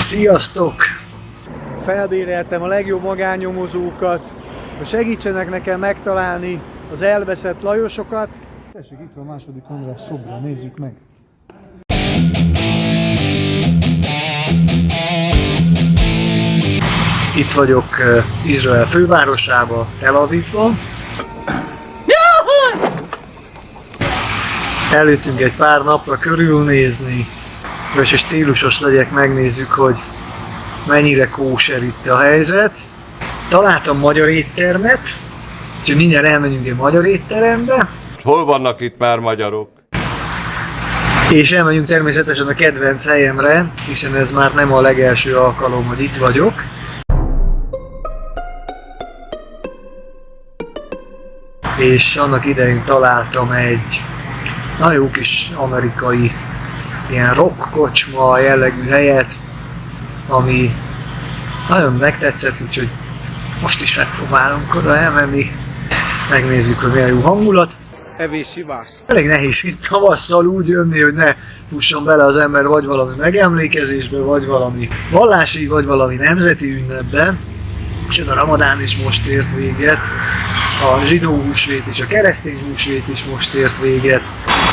Sziasztok! Felbéreltem a legjobb magánnyomozókat, hogy segítsenek nekem megtalálni az elveszett Lajosokat. Tessék, itt van a második András szobra, nézzük meg. Itt vagyok Izrael fővárosában, Tel Avivban. Eljöttünk egy pár napra körülnézni, és stílusos legyek, megnézzük, hogy mennyire kóser itt a helyzet. Találtam magyar éttermet, úgyhogy mindjárt elmegyünk egy magyar étterembe. Hol vannak itt már magyarok? És elmegyünk természetesen a kedvenc helyemre, hiszen ez már nem a legelső alkalom, hogy itt vagyok. És annak idején találtam egy nagyon jó kis amerikai ilyen rock kocsma jellegű helyet, ami nagyon megtetszett, úgyhogy most is megpróbálunk oda elmenni, megnézzük, hogy milyen jó hangulat. Evés-ivás. Elég nehéz itt tavasszal úgy jönni, hogy ne fusson bele az ember vagy valami megemlékezésbe, vagy valami vallási, vagy valami nemzeti ünnepbe. És a ramadán is most ért véget, a zsidó húsvét és a keresztény húsvét is most ért véget.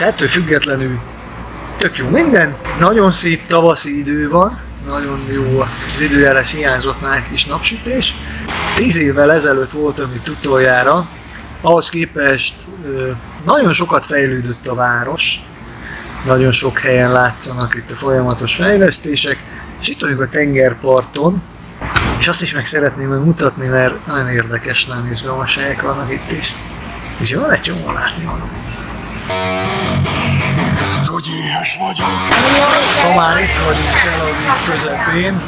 Ettől függetlenül tök jó minden, nagyon szép tavaszi idő van, nagyon jó az időjárás, hiányzott már egy kis napsütés. 10 évvel ezelőtt voltam itt utoljára, ahhoz képest nagyon sokat fejlődött a város, nagyon sok helyen látszanak itt a folyamatos fejlesztések, és itt vagyunk a tengerparton, és azt is meg szeretném mutatni, mert nagyon érdekes, nagyon izgalmas helyek vannak itt is, és van egy csomó látnivaló. Hogy éhes vagyok. Ha már itt vagyunk Tel Aviv közepén,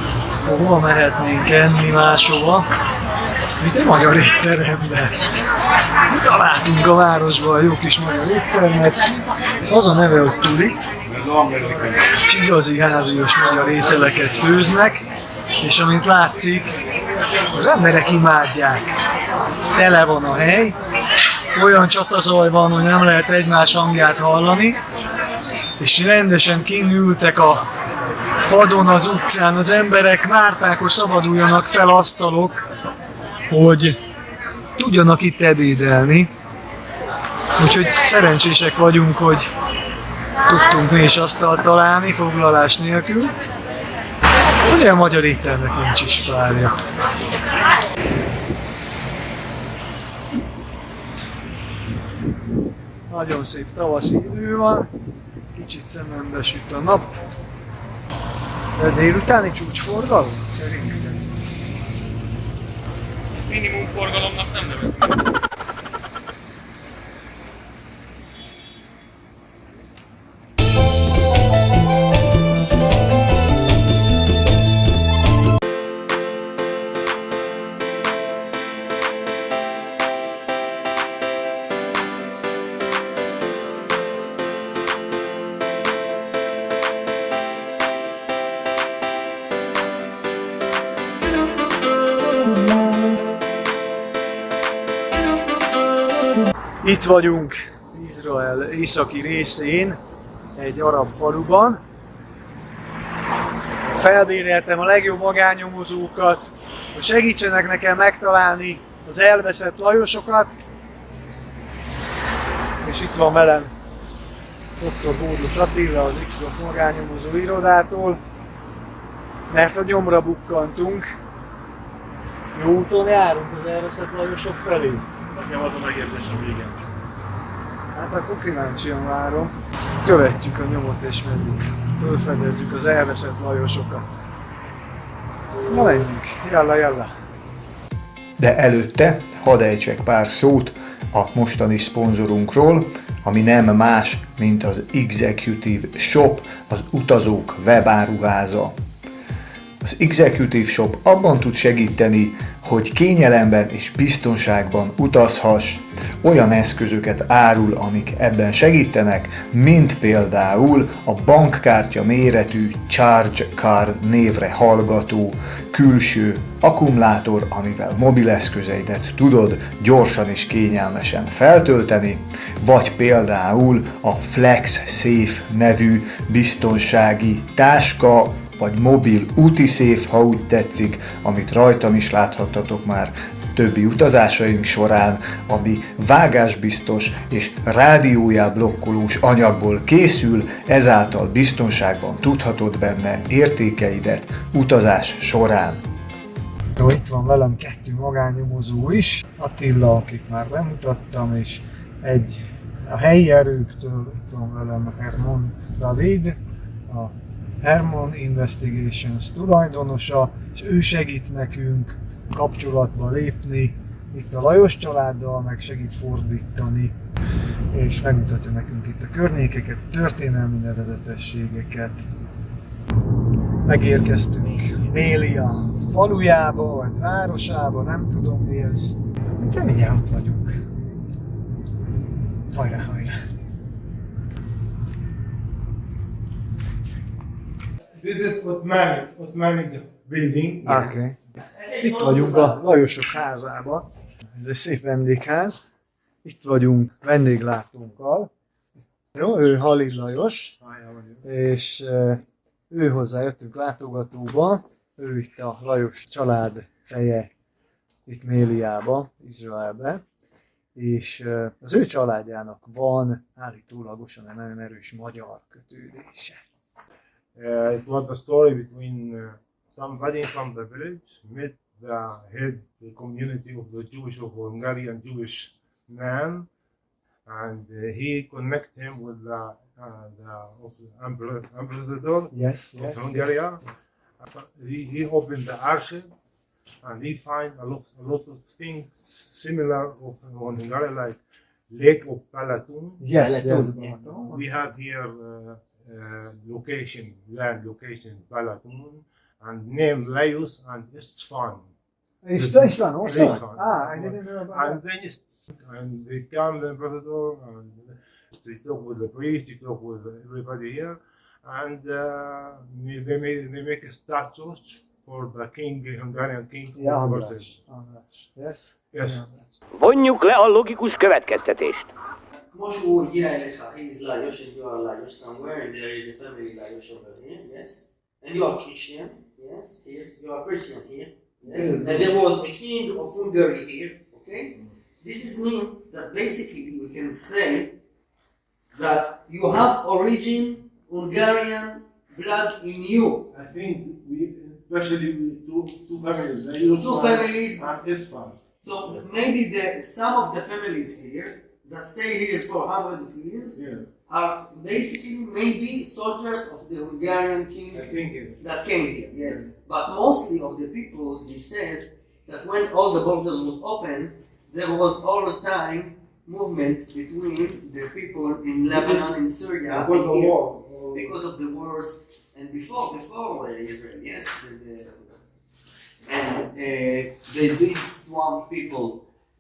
hova mehetnénk enni máshova, mint egy magyar étterembe. Találtunk a városban egy jó kis magyar éttermet, az a neve, hogy Tulip, és igazi házias magyar ételeket főznek, és amint látszik, az emberek imádják. Tele van a hely, olyan csatazaj van, hogy nem lehet egymás hangját hallani, és rendesen kinültek a padon, az utcán az emberek, várták, hogy szabaduljanak fel asztalok, hogy tudjanak itt ebédelni. Úgyhogy szerencsések vagyunk, hogy tudtunk mi is asztalt találni foglalás nélkül. Ugye a magyar ételnek nincs is párja. Nagyon szép tavaszi idő van, kicsit szemembe süt a nap. De délutáni csúcsforgalom? Szerintem. Minimum forgalomnak nem nevezik. Itt vagyunk Izrael északi részén, egy arab faluban. Felbéreltem a legjobb magánnyomozókat, hogy segítsenek nekem megtalálni az elveszett Lajosokat. És itt van velem dr. Bódos Attila, az X-Dot magánnyomozó irodától, mert a nyomra bukkantunk. Jó úton járunk az elveszett Lajosok felé. Nekem az a megérzésem, hogy igen. Hát akkor kíváncsian várom. Követjük a nyomot és megyünk. Fölfedezzük az elveszett Lajosokat. Na menjünk, jalla. De előtte hadd ejtsek pár szót a mostani szponzorunkról, ami nem más, mint az Executive Shop, az utazók webáruháza. Az Executive Shop abban tud segíteni, hogy kényelemben és biztonságban utazhass, olyan eszközöket árul, amik ebben segítenek, mint például a bankkártya méretű Charge Card névre hallgató külső akkumulátor, amivel mobileszközeidet tudod gyorsan és kényelmesen feltölteni, vagy például a Flex Safe nevű biztonsági táska, vagy mobil útiszéf, ha úgy tetszik, amit rajtam is láthattatok már többi utazásaink során, ami vágásbiztos és rádiójá blokkolós anyagból készül, ezáltal biztonságban tudhatod benne értékeidet utazás során. Jó, itt van velem 2 magánnyomozó is, Attila, akit már bemutattam, és a helyi erőktől itt van velem Herman David, a Herman Investigations tulajdonosa, és ő segít nekünk kapcsolatba lépni itt a Lajos családdal, meg segít fordítani, és megmutatja nekünk itt a környékeket, a történelmi nevezetességeket. Megérkeztünk Mélia falujába, vagy városába, nem tudom mi ez. De mindjárt ott vagyunk. Hajrá, hajrá! This is Ottomanic building. Okay. Itt vagyunk a Lajosok házában. Ez egy szép vendégház. Itt vagyunk vendéglátónkkal. Jó, ő Halil Lajos, és ő hozzá jöttünk látogatóba. Ő itt a Lajos család feje itt Méliába, Izraelbe. És az ő családjának van állítólagosan egy nagyon erős magyar kötődése. It was a story between somebody from the village met the community of the Jewish of Hungarian Jewish man, and he connect him with the ambassador Yes, of yes. Hungary. Yes. He opened the archive and he find a lot of things similar of Hungary, like Lake of Palatun. Yes, yes. We have here land location Palatun, and name Laius and Isfahan. István also? Isfahan. I didn't know about And then they come the ambassador and they talk with the priest, they talk with everybody here, and they make a statue for the king, Hungarian king. that. Yeah, András. Yes? Yes. Vonjuk le a logikus következtetést. Moshe Girecha, he is Lajos and you are Lajos somewhere, and there is a family Lajos over here, yes? And you are Christian, yes? Here, you are Christian here, yes? And there was a king of Hungary here, okay? This is mean that basically we can say that you have origin Hungarian blood in you. I think especially with two families, Laius Two families. and Isfahan. So maybe some of the families here that stay here for hundreds of years Yeah, are basically maybe soldiers of the Hungarian king I think it. that came here, yes. But mostly of the people, he says that when all the borders was open, there was all the time movement between the people in Lebanon and Syria Because and of here, war. because of the wars and before Israel, yes. They did swamp people,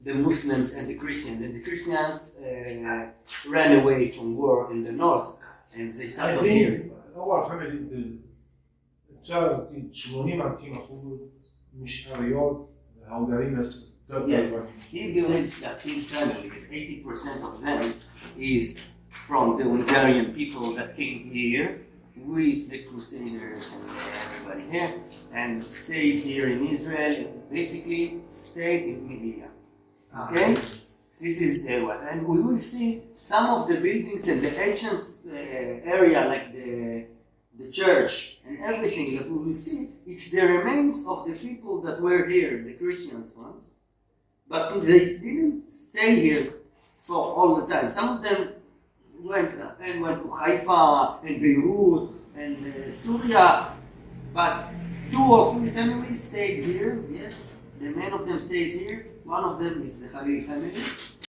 the Muslims and the Christians. And the Christians ran away from war in the north and they I settled here. think our family אפשר 80% مش עריות, ההונגרים Yes, he believes that his family is 80% of them is from the Hungarian people that came here with the Crusaders and everybody here and stayed here in Israel, basically stayed in Media. Okay? This is what, and we will see some of the buildings in the ancient area, like the church and everything that we will see. It's the remains of the people that were here, the Christians ones, but they didn't stay here for all the time. Some of them went to Haifa and Beirut and Syria, but 2 or 3 families stayed here. Yes, the man of them stays here. One of them is the Khalil family.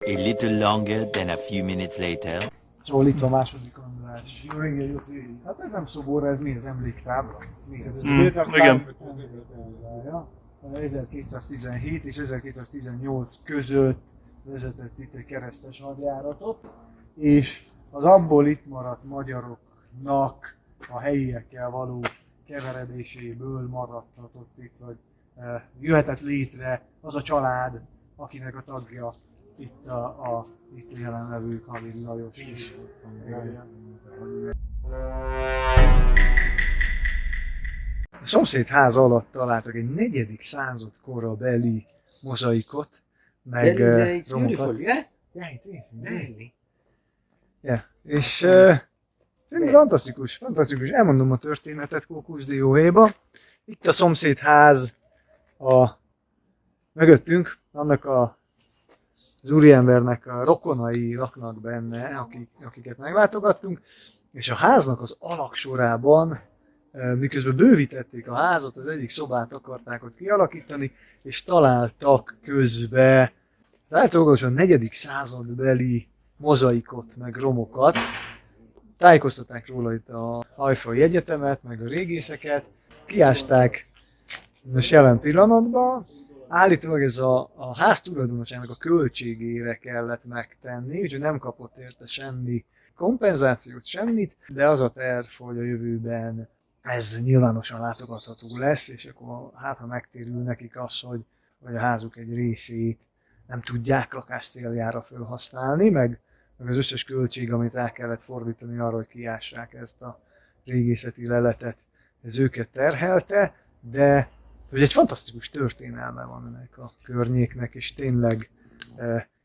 A little longer than a few minutes later. Szóval itt a második András. Jó reggel, jött végig. Hát ez nem szobor, ez mi? Ez emléktábla? Mi ez? Igen. Ja, 1217 és 1218 között vezetett itt egy keresztes hadjáratot, és az abból itt maradt magyaroknak a helyiekkel való keveredéséből maradhatott itt, vagy jöhetett létre az a család, akinek a tagja itt a itt jelenlevő Halil Lajos is. A szomszéd ház alatt találtak egy 4. század korabeli mozaikot, meg romokat. yeah? Yeah, it is. Really? Yeah. És fantasztikus. Elmondom a történetet Kókusz dióhéjba. Itt a szomszéd ház mögöttünk, annak az úriembernek a rokonai laknak benne, akiket meglátogattunk, és a háznak az alaksorában, miközben bővítették a házat, az egyik szobát akarták ott kialakítani, és találtak közbe a 4. századbeli mozaikot, meg romokat. Tájékoztatták róla itt a Haifai Egyetemet, meg a régészeket, kiásták, most jelen pillanatban. Állítólag ez a ház tulajdonosának a költségére kellett megtenni, úgyhogy nem kapott érte semmi kompenzációt, semmit, de az a terv, hogy a jövőben ez nyilvánosan látogatható lesz, és akkor ha megtérül nekik az, hogy a házuk egy részét nem tudják lakás céljára felhasználni, meg az összes költség, amit rá kellett fordítani arra, hogy kiássák ezt a régészeti leletet, ez őket terhelte, de hogy egy fantasztikus történelme van ennek a környéknek, és tényleg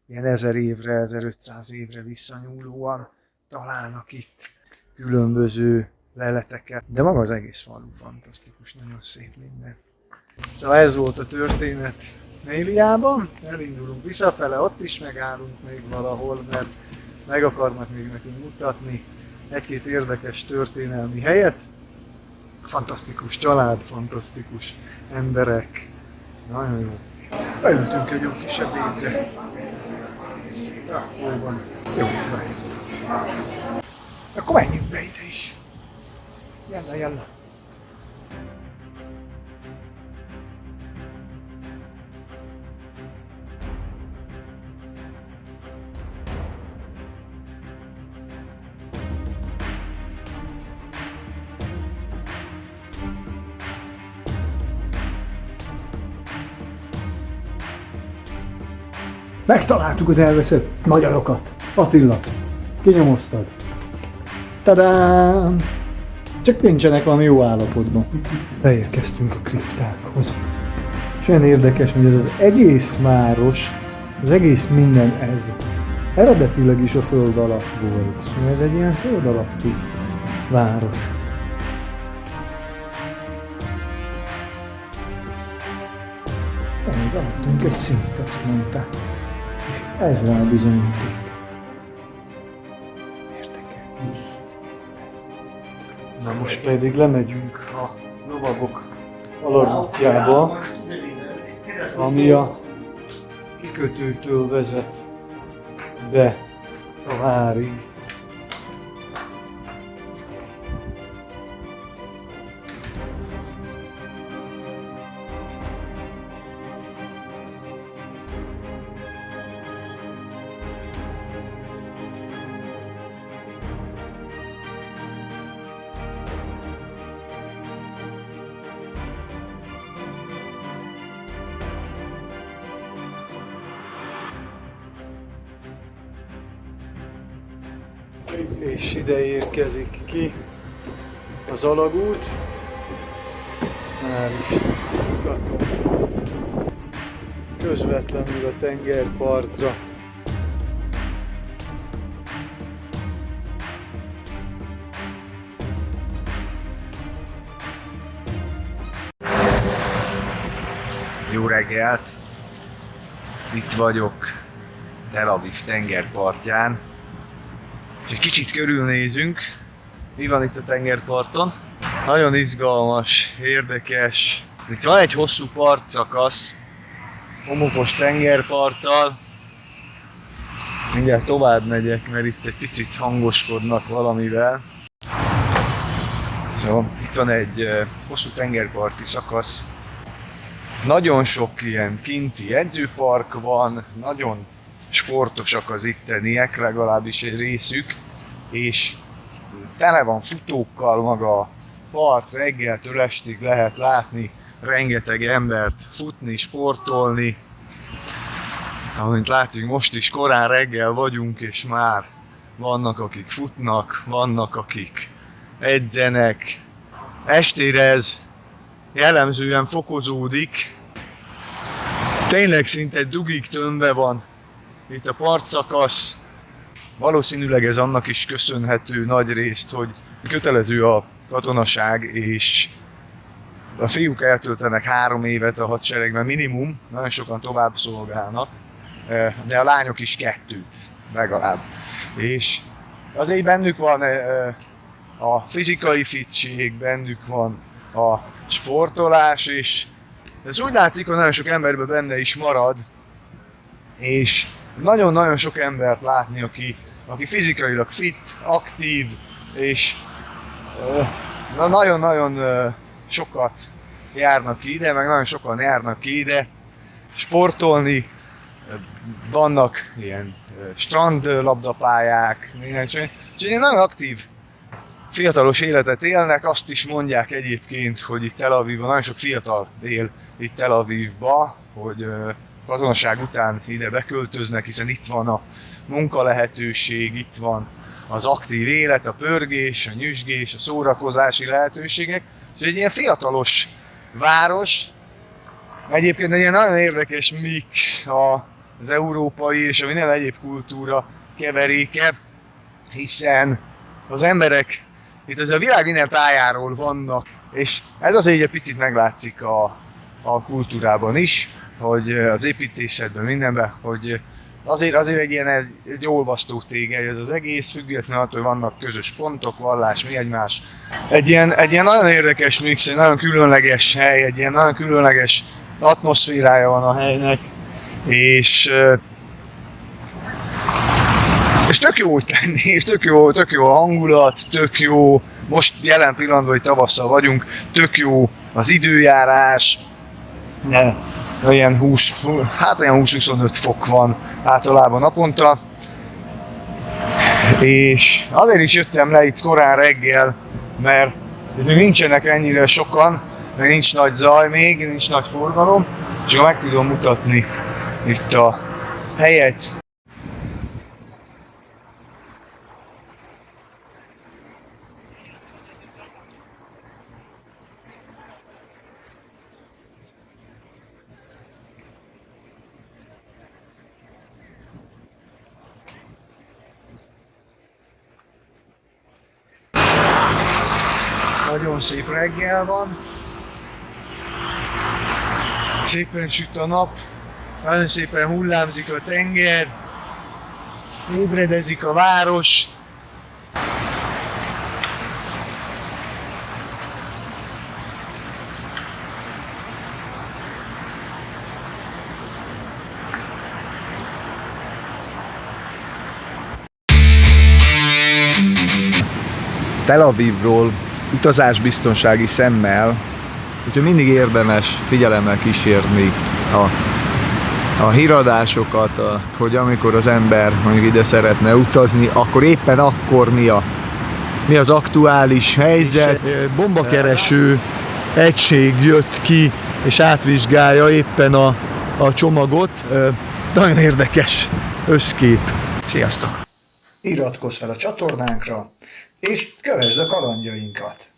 ilyen 1000 évre, 1500 évre visszanyúlóan találnak itt különböző leleteket, de maga az egész falu fantasztikus, nagyon szép minden. Szóval ez volt a történet Méliában, elindulunk visszafele, ott is megállunk még valahol, mert meg akarnak még nekünk mutatni egy-két érdekes történelmi helyet. Fantasztikus család, fantasztikus emberek, nagyon jó. Beültünk egy jó kis ebédre. Akkor van, jó itt. Akkor menjünk be ide is. Jalla. Megtaláltuk az elveszett magyarokat. Attila, kinyomoztad. Tadám! Csak nincsenek valami jó állapotban. Beérkeztünk a kriptákhoz. És olyan érdekes, hogy ez az egész város, az egész minden ez eredetileg is a föld alatt volt. Szóval ez egy ilyen föld alatti város. Beadtunk egy szintet, mondta. És ez rá bizonyíték. Na most pedig lemegyünk a lovagok alagútjába, ami a kikötőtől vezet be a várig. És ide érkezik ki az alagút. Már is mutatom. Közvetlenül a tengerpartra. Jó reggelt! Itt vagyok Tel Aviv tengerpartján. És egy kicsit körülnézünk, mi van itt a tengerparton. Nagyon izgalmas, érdekes. Itt van egy hosszú partszakasz, homokos tengerparttal. Mindjárt tovább megyek, mert itt egy picit hangoskodnak valamivel. Szóval itt van egy hosszú tengerparti szakasz. Nagyon sok ilyen kinti edzőpark van, nagyon sportosak az itteniek, legalábbis egy részük, és tele van futókkal maga a part, reggeltől estig lehet látni rengeteg embert futni, sportolni. Amint látszik, most is korán reggel vagyunk, és már vannak, akik futnak, vannak, akik edzenek. Estére ez jellemzően fokozódik. Tényleg szinte dugig tömve van itt a partszakasz. Valószínűleg ez annak is köszönhető nagyrészt, hogy kötelező a katonaság, és a fiúk eltöltenek 3 évet a hadseregben minimum, nagyon sokan tovább szolgálnak, de a lányok is 2 legalább. És azért bennük van a fizikai fittség, bennük van a sportolás, és ez úgy látszik, hogy nagyon sok emberben benne is marad, és nagyon-nagyon sok embert látni, aki fizikailag fit, aktív, és nagyon-nagyon sokat járnak ki ide, meg nagyon sokan járnak ki ide sportolni. Vannak ilyen strandlabdapályák, úgyhogy nagyon aktív fiatalos életet élnek. Azt is mondják egyébként, hogy itt Tel Avivban nagyon sok fiatal él itt Tel Avivba, hogy katonaság után ide beköltöznek, hiszen itt van a munkalehetőség, itt van az aktív élet, a pörgés, a nyüzsgés, a szórakozási lehetőségek. És egy ilyen fiatalos város, egyébként egy ilyen nagyon érdekes mix az európai és a minden egyéb kultúra keveréke, hiszen az emberek itt az a világ minden tájáról vannak, és ez azért egy picit meglátszik a kultúrában is, hogy az építészetben, mindenben, hogy azért egy ilyen egy olvasztó tégely ez az egész, függetlenül attól, hogy vannak közös pontok, vallás, mi egymás. Egy ilyen nagyon érdekes mix, egy nagyon különleges hely, egy ilyen nagyon különleges atmoszférája van a helynek, és tök jó itt lenni, és tök jó a hangulat, tök jó, most jelen pillanatban, hogy tavasszal vagyunk, tök jó az időjárás, olyan 20-25 fok van általában naponta, és azért is jöttem le itt korán reggel, mert még nincsenek ennyire sokan, meg nincs nagy zaj még, nincs nagy forgalom, és akkor meg tudom mutatni itt a helyet. Nagyon szép reggel van, szépen süt a nap, nagyon szépen hullámzik a tenger, ébredezik a város. Tel Avivról utazásbiztonsági szemmel, úgyhogy mindig érdemes figyelemmel kísérni a híradásokat, hogy amikor az ember mondjuk ide szeretne utazni, akkor éppen akkor mi az aktuális helyzet. Bombakereső egység jött ki és átvizsgálja éppen a csomagot. Nagyon érdekes összkép. Sziasztok! Iratkozz fel a csatornánkra, és kövesd a kalandjainkat!